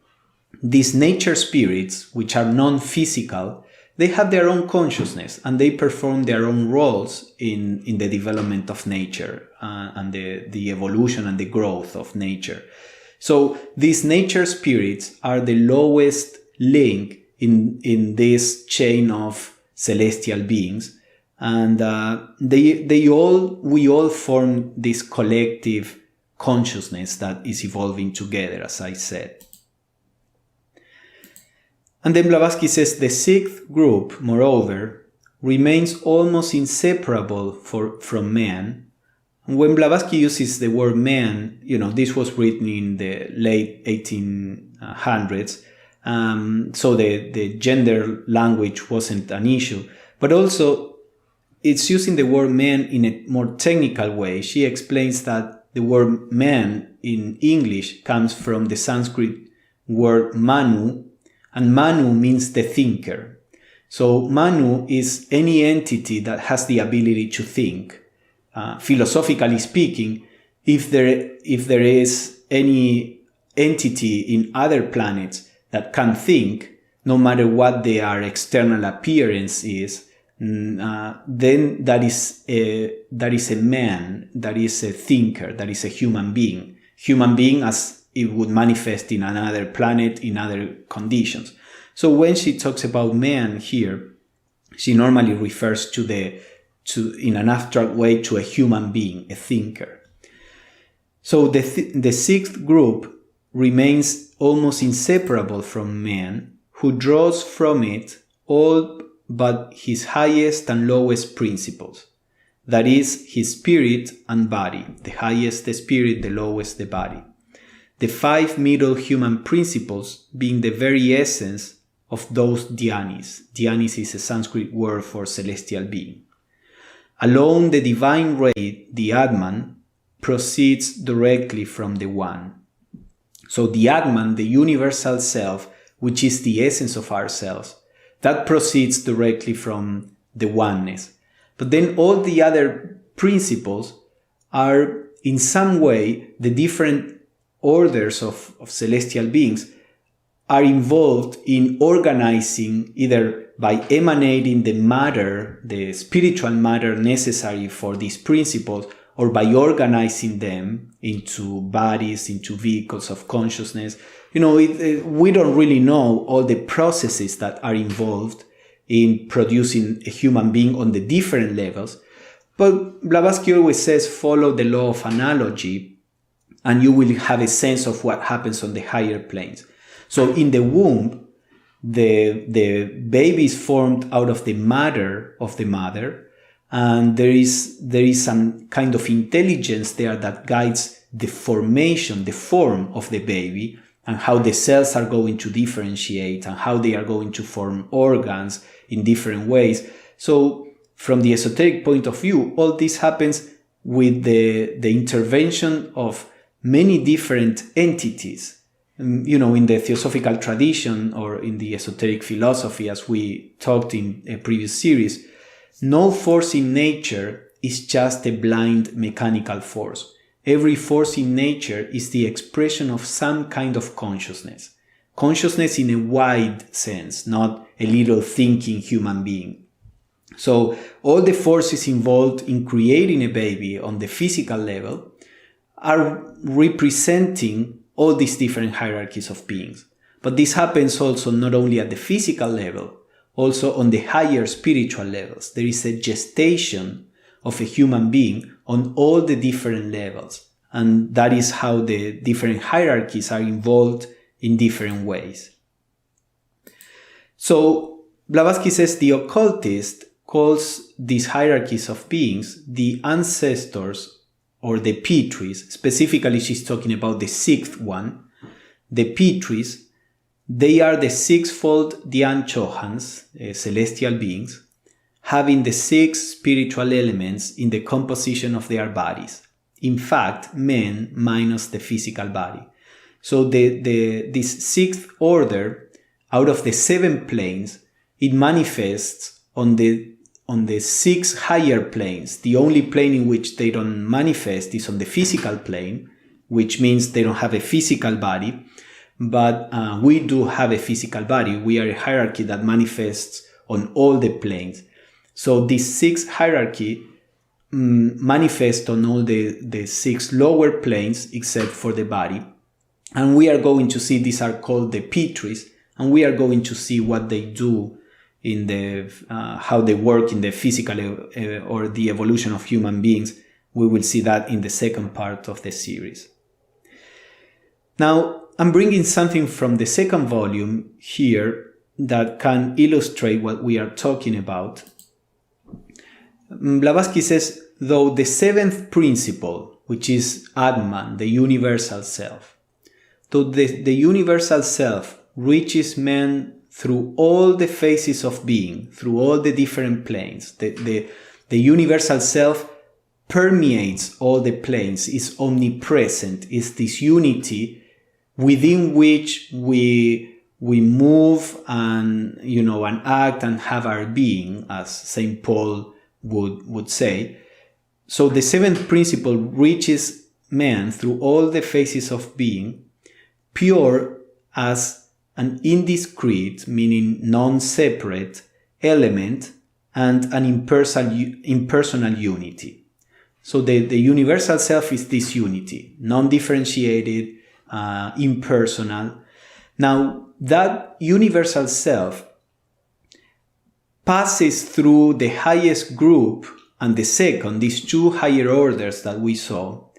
these nature spirits, which are non-physical, they have their own consciousness and they perform their own roles in the development of nature and the evolution and the growth of nature. So these nature spirits are the lowest link in this chain of celestial beings, and we all form this collective consciousness that is evolving together, as I said. And then Blavatsky says the 6th group, moreover, remains almost inseparable from man. And when Blavatsky uses the word man, this was written in the late 1800s, so the gender language wasn't an issue. But also, it's using the word man in a more technical way. She explains that the word man in English comes from the Sanskrit word manu, and manu means the thinker. So manu is any entity that has the ability to think. Philosophically speaking, if there is any entity in other planets that can think, no matter what their external appearance is, then that is a man, that is a thinker, that is a human being. Human being as it would manifest in another planet, in other conditions. So when she talks about man here, she normally refers to in an abstract way, to a human being, a thinker. So the sixth group remains almost inseparable from man, who draws from it all but his highest and lowest principles. That is, his spirit and body. The highest the spirit, the lowest the body. The 5 middle human principles being the very essence of those dhyanis. Dhyanis is a Sanskrit word for celestial being. Alone the divine ray, the Atman, proceeds directly from the One. So the Atman, the universal self, which is the essence of ourselves, that proceeds directly from the oneness. But then all the other principles are in some way, the different orders of celestial beings are involved in organizing, either by emanating the matter, the spiritual matter necessary for these principles, or by organizing them into bodies, into vehicles of consciousness. We don't really know all the processes that are involved in producing a human being on the different levels. But Blavatsky always says, follow the law of analogy, and you will have a sense of what happens on the higher planes. So in the womb, the baby is formed out of the matter of the mother, and there is some kind of intelligence there that guides the formation, the form of the baby, and how the cells are going to differentiate and how they are going to form organs in different ways. So from the esoteric point of view, all this happens with the intervention of many different entities. In the theosophical tradition or in the esoteric philosophy, as we talked in a previous series, no force in nature is just a blind mechanical force. Every force in nature is the expression of some kind of consciousness. Consciousness in a wide sense, not a little thinking human being. So all the forces involved in creating a baby on the physical level are representing all these different hierarchies of beings. But this happens also not only at the physical level, also on the higher spiritual levels. There is a gestation of a human being on all the different levels. And that is how the different hierarchies are involved in different ways. So Blavatsky says the occultist calls these hierarchies of beings the ancestors or the Pitris. Specifically, she's talking about the sixth one. The Pitris, they are the sixfold Dhyan Chohans, celestial beings, having the 6 spiritual elements in the composition of their bodies. In fact, men minus the physical body. So this sixth order, out of the 7 planes, it manifests on the 6 higher planes. The only plane in which they don't manifest is on the physical plane, which means they don't have a physical body. But we do have a physical body. We are a hierarchy that manifests on all the planes. So this 6 hierarchy manifests on all the 6 lower planes except for the body. And we are going to see, these are called the Pitris, and we are going to see what they do in how they work in the physical or the evolution of human beings. We will see that in the second part of the series. Now, I'm bringing something from the second volume here that can illustrate what we are talking about. Blavatsky says, though the 7th principle, which is Atman, the universal self, though the universal self reaches man through all the phases of being, through all the different planes, the universal self permeates all the planes, is omnipresent, is this unity within which we move and act and have our being, as St. Paul would say. So the 7th principle reaches man through all the phases of being, pure as an indiscrete, meaning non-separate, element and an impersonal unity. So the universal self is this unity, non-differentiated, impersonal. Now, that universal self passes through the highest group and the second, these two higher orders that we saw,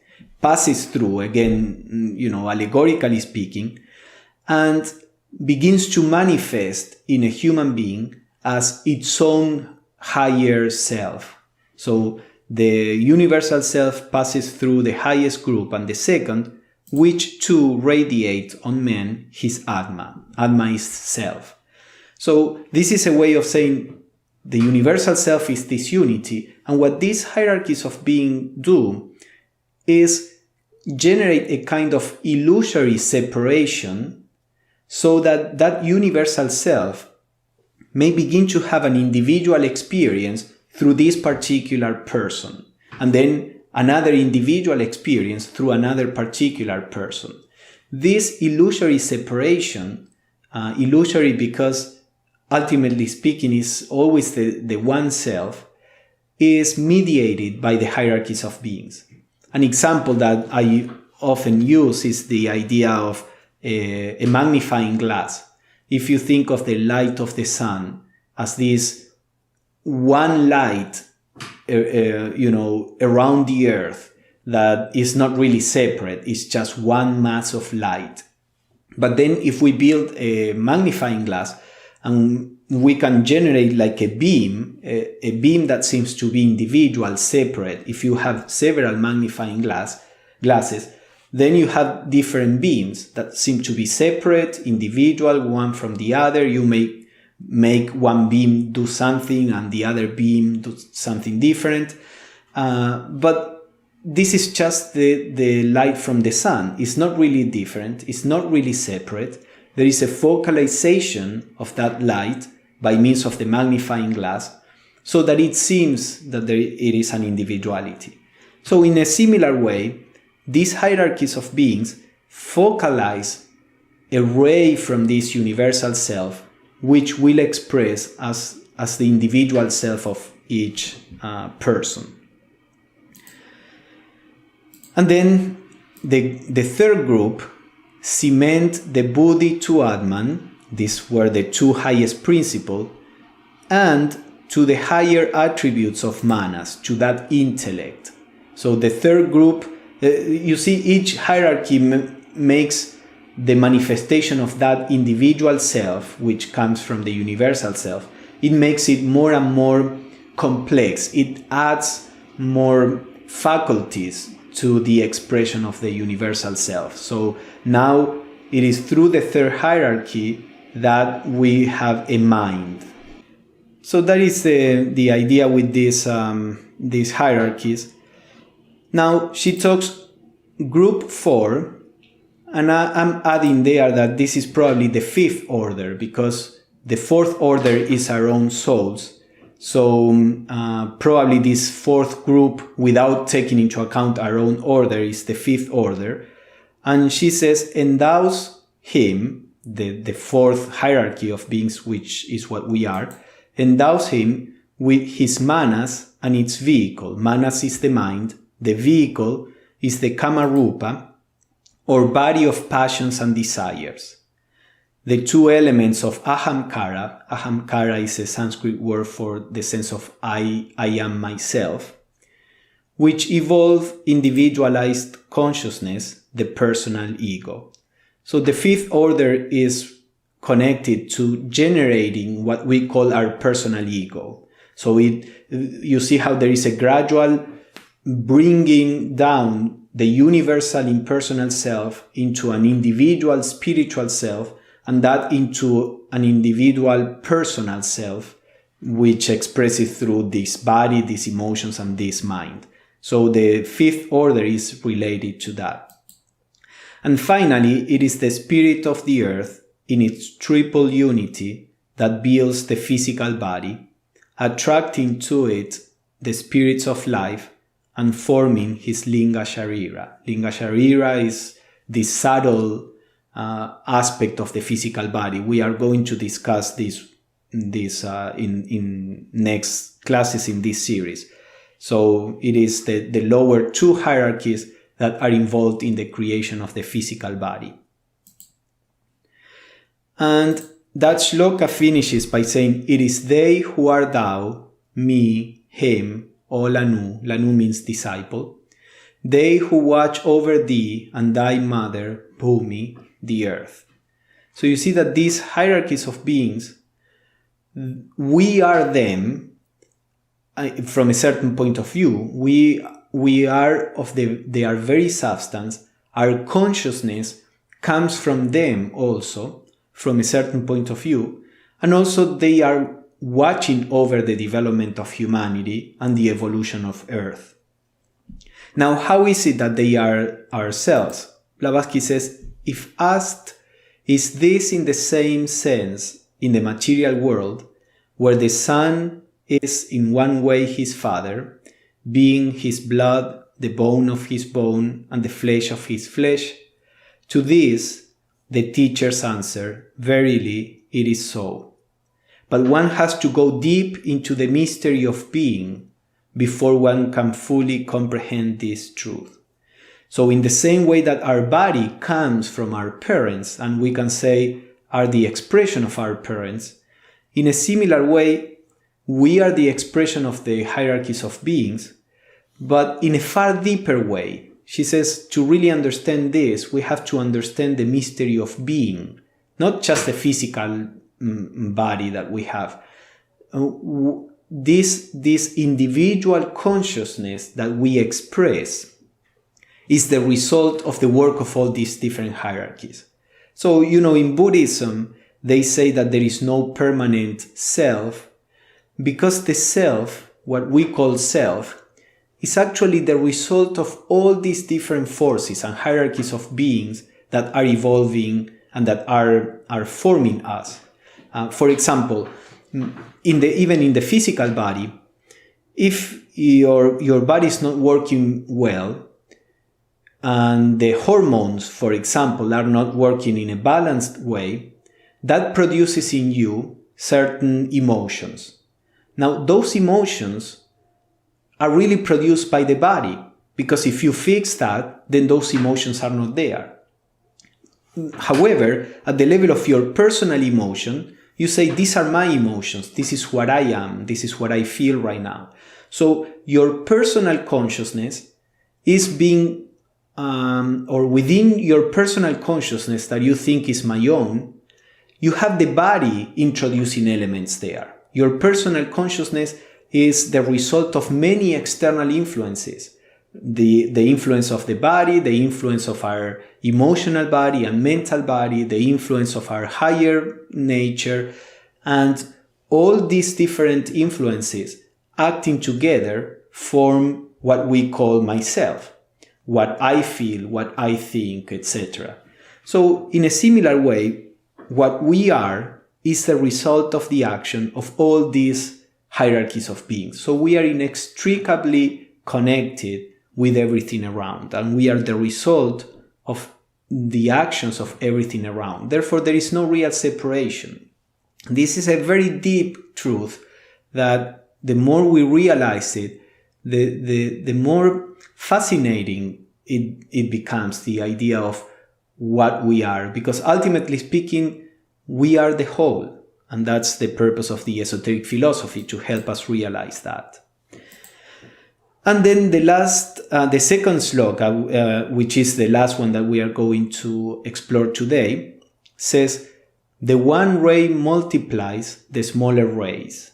passes through, again, allegorically speaking, and begins to manifest in a human being as its own higher self. So the universal self passes through the highest group and the second, which too radiate on man his Atma. Atma is self. So this is a way of saying the universal self is this unity, and what these hierarchies of being do is generate a kind of illusory separation so that that universal self may begin to have an individual experience through this particular person, and then another individual experience through another particular person. This illusory separation, illusory because ultimately speaking is always the one self, is mediated by the hierarchies of beings. An example that I often use is the idea of a magnifying glass. If you think of the light of the sun as this one light, around the earth that is not really separate, it's just one mass of light. But then if we build a magnifying glass and we can generate like a beam that seems to be individual, separate. If you have several magnifying glasses, then you have different beams that seem to be separate, individual, one from the other. You may make one beam do something and the other beam do something different. But this is just the light from the sun. It's not really different. It's not really separate. There is a focalization of that light by means of the magnifying glass so that it seems that it is an individuality. So in a similar way, these hierarchies of beings focalize a ray from this universal self, which will express as the individual self of each person. And then the third group cement the Buddhi to Atman, these were the two highest principles, and to the higher attributes of Manas, to that intellect. So the third group, you see each hierarchy makes the manifestation of that individual self, which comes from the universal self, it makes it more and more complex. It adds more faculties to the expression of the universal self. So now it is through the third hierarchy that we have a mind. So that is the idea with these hierarchies. Now she talks group 4, and I'm adding there that this is probably the fifth order, because the fourth order is our own souls. So probably this fourth group, without taking into account our own order, is the fifth order. And she says, endows him, the fourth hierarchy of beings, which is what we are, endows him with his manas and its vehicle. Manas is the mind, the vehicle is the kamarupa, or body of passions and desires. The two elements of ahamkara, ahamkara is a Sanskrit word for the sense of I am myself, which evolve individualized consciousness, the personal ego. So the fifth order is connected to generating what we call our personal ego. So you see how there is a gradual bringing down the universal impersonal self into an individual spiritual self, and that into an individual personal self, which expresses through this body, these emotions, and this mind. So the fifth order is related to that. And finally, it is the spirit of the earth in its triple unity that builds the physical body, attracting to it the spirits of life and forming his Linga Sharira. Linga Sharira is the subtle aspect of the physical body. We are going to discuss this in next classes in this series. So it is the lower two hierarchies that are involved in the creation of the physical body. And that shloka finishes by saying, it is they who are thou, me, him, O Lanu. Lanu means disciple. They who watch over thee and thy mother, Bhumi, the earth. So you see that these hierarchies of beings, we are them from a certain point of view. We are of their very substance. Our consciousness comes from them also, from a certain point of view. And also they are watching over the development of humanity and the evolution of Earth. Now, how is it that they are ourselves? Blavatsky says, if asked, is this in the same sense in the material world, where the son is in one way his father, being his blood, the bone of his bone, and the flesh of his flesh? To this, the teachers answer, verily, it is so. But one has to go deep into the mystery of being before one can fully comprehend this truth. So in the same way that our body comes from our parents, and we can say are the expression of our parents, in a similar way, we are the expression of the hierarchies of beings, but in a far deeper way. She says, to really understand this, we have to understand the mystery of being, not just the physical body that we have. This individual consciousness that we express is the result of the work of all these different hierarchies. So, in Buddhism, they say that there is no permanent self, because the self, what we call self, is actually the result of all these different forces and hierarchies of beings that are evolving and that are forming us. For example, even in the physical body, if your body is not working well, and the hormones, for example, are not working in a balanced way, that produces in you certain emotions. Now, those emotions are really produced by the body, because if you fix that, then those emotions are not there. However, at the level of your personal emotion, you say, these are my emotions, this is what I am, this is what I feel right now. So your personal consciousness is being, or within your personal consciousness that you think is my own, you have the body introducing elements there. Your personal consciousness is the result of many external influences. The influence of the body, the influence of our emotional body and mental body, the influence of our higher nature, and all these different influences acting together form what we call myself, what I feel, what I think, etc. So in a similar way, what we are is the result of the action of all these hierarchies of beings. So we are inextricably connected with everything around, and we are the result of the actions of everything around. Therefore, there is no real separation. This is a very deep truth that the more we realize it, the more fascinating it becomes, the idea of what we are, because ultimately speaking, we are the whole. And that's the purpose of the esoteric philosophy, to help us realize that. And then the second sloka, which is the last one that we are going to explore today, says, the one ray multiplies the smaller rays.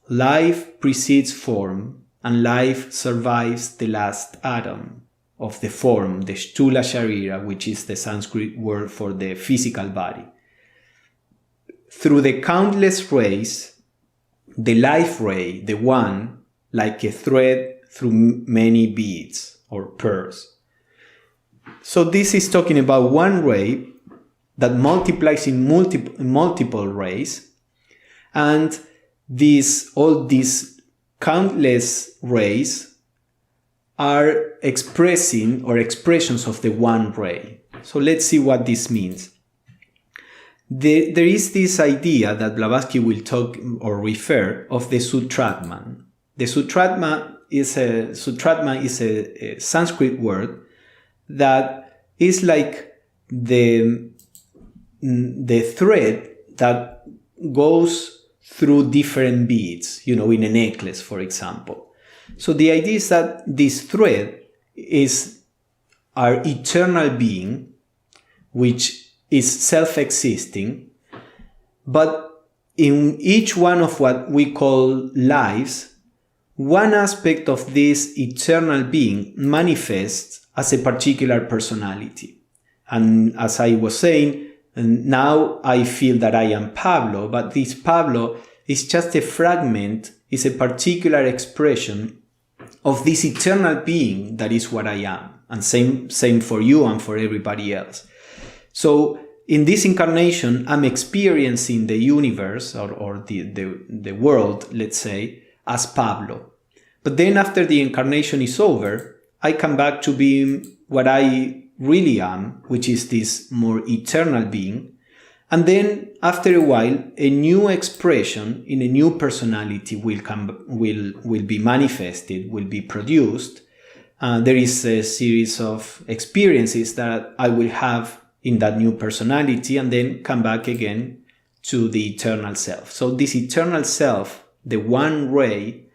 Life precedes form, and life survives the last atom of the form, the Sthula Sharira, which is the Sanskrit word for the physical body. Through the countless rays, the life ray, the one, like a thread through many beads or pearls. So this is talking about one ray that multiplies in multiple rays, and all these countless rays are expressing or expressions of the one ray. So let's see what this means. There is this idea that Blavatsky will talk or refer of the Sutratman. The Sutratma is a Sanskrit word that is like the thread that goes through different beads, in a necklace, for example. So the idea is that this thread is our eternal being, which is self-existing, but in each one of what we call lives, one aspect of this eternal being manifests as a particular personality. And as I was saying, now I feel that I am Pablo, but this Pablo is just a fragment, is a particular expression of this eternal being that is what I am. And same for you and for everybody else. So in this incarnation, I'm experiencing the universe or the world, let's say, as Pablo. But then after the incarnation is over, I come back to being what I really am, which is this more eternal being. And then after a while, a new expression in a new personality will be manifested, will be produced. There is a series of experiences that I will have in that new personality and then come back again to the eternal self. So this eternal self, the one ray,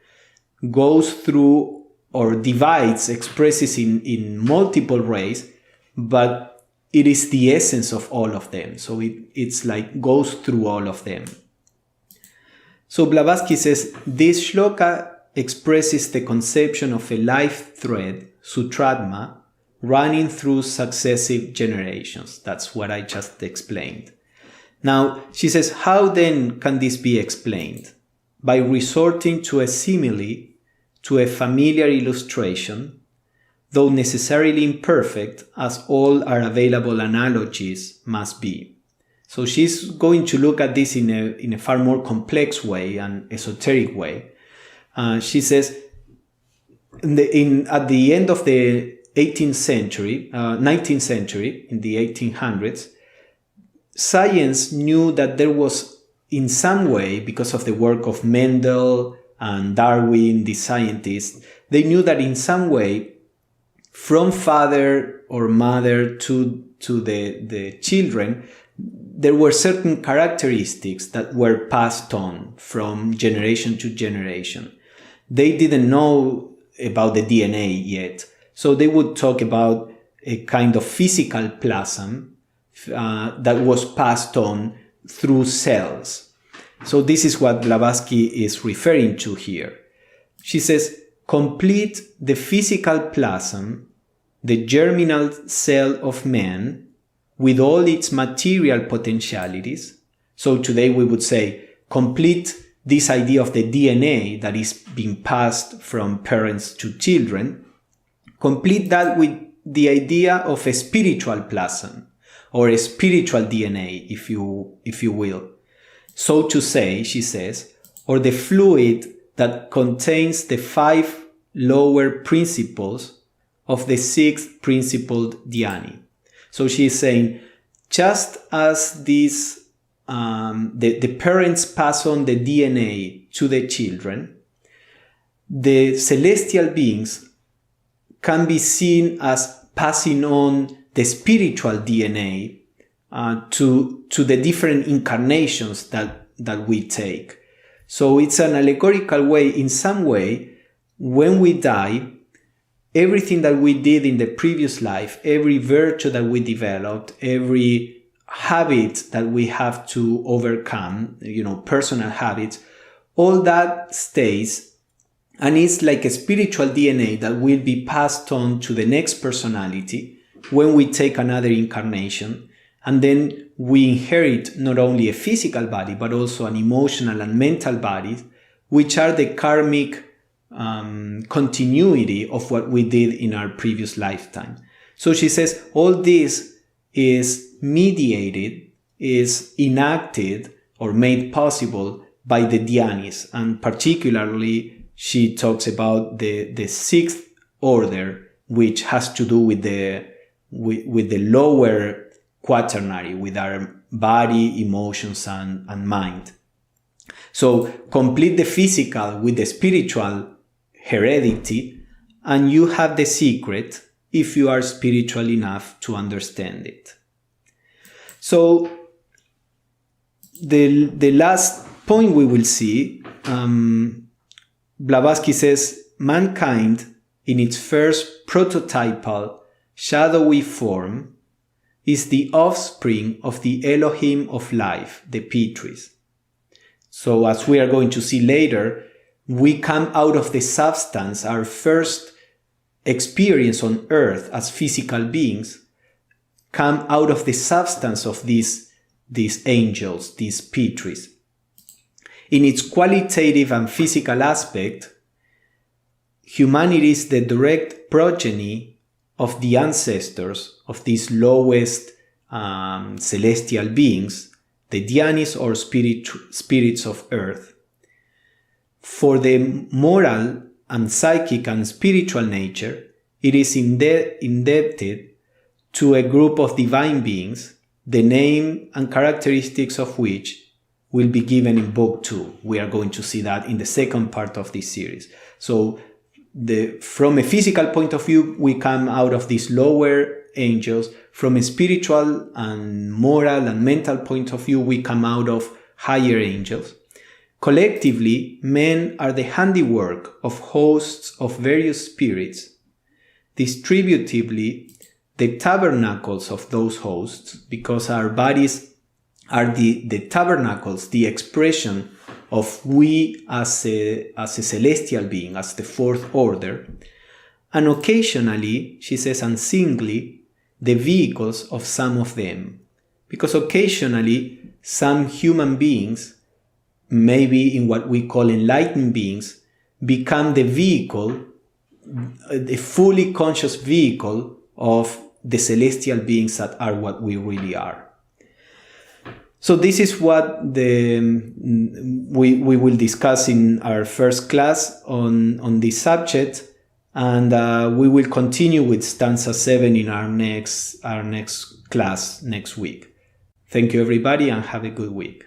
goes through or divides, expresses in multiple rays, but it is the essence of all of them. So it's like goes through all of them. So Blavatsky says, this shloka expresses the conception of a life thread, Sutratma, running through successive generations. That's what I just explained. Now, she says, how then can this be explained? By resorting to a simile, to a familiar illustration, though necessarily imperfect, as all our available analogies must be. So she's going to look at this in a far more complex way and esoteric way. She says, at the end of the 19th century, in the 1800s, science knew that there was, in some way, because of the work of Mendel and Darwin, the scientists, they knew that in some way, from father or mother to the children, there were certain characteristics that were passed on from generation to generation. They didn't know about the DNA yet. So they would talk about a kind of physical plasm that was passed on through cells. So this is what Blavatsky is referring to here. She says, complete the physical plasm, the germinal cell of man, with all its material potentialities. So today we would say, complete this idea of the DNA that is being passed from parents to children. Complete that with the idea of a spiritual plasm, or a spiritual DNA, if you will. So to say, she says, or the fluid that contains the 5 lower principles of the 6th principled dhyani. So she is saying, just as this, the parents pass on the DNA to the children, the celestial beings can be seen as passing on the spiritual DNA to the different incarnations that we take. So it's an allegorical way. In some way, when we die, everything that we did in the previous life, every virtue that we developed, every habit that we have to overcome, personal habits, all that stays, and it's like a spiritual DNA that will be passed on to the next personality when we take another incarnation. And then we inherit not only a physical body, but also an emotional and mental body, which are the karmic continuity of what we did in our previous lifetime. So she says all this is mediated, is enacted or made possible by the dhyanis, and particularly she talks about the 6th order, which has to do with the lower quaternary, with our body, emotions, and mind. So complete the physical with the spiritual heredity, and you have the secret if you are spiritual enough to understand it. So the last point we will see, Blavatsky says, mankind in its first prototypal shadowy form is the offspring of the Elohim of life, the Pitris. So as we are going to see later, we come out of the substance, our first experience on earth as physical beings, come out of the substance of these angels, these Pitris. In its qualitative and physical aspect, humanity is the direct progeny of the ancestors of these lowest celestial beings, the Dhyanis or spirits of earth. For the moral and psychic and spiritual nature, it is indebted to a group of divine beings, the name and characteristics of which will be given in Book 2. We are going to see that in the second part of this series. So from a physical point of view, we come out of these lower angels. From a spiritual and moral and mental point of view, we come out of higher angels. Collectively, men are the handiwork of hosts of various spirits. Distributively, the tabernacles of those hosts, because our bodies are the tabernacles, the expression of we as a celestial being, as the fourth order, and occasionally, she says, and singly, the vehicles of some of them. Because occasionally, some human beings, maybe in what we call enlightened beings, become the vehicle, the fully conscious vehicle of the celestial beings that are what we really are. So this is what we will discuss in our first class on this subject, and we will continue with stanza 7 in our next class next week. Thank you everybody and have a good week.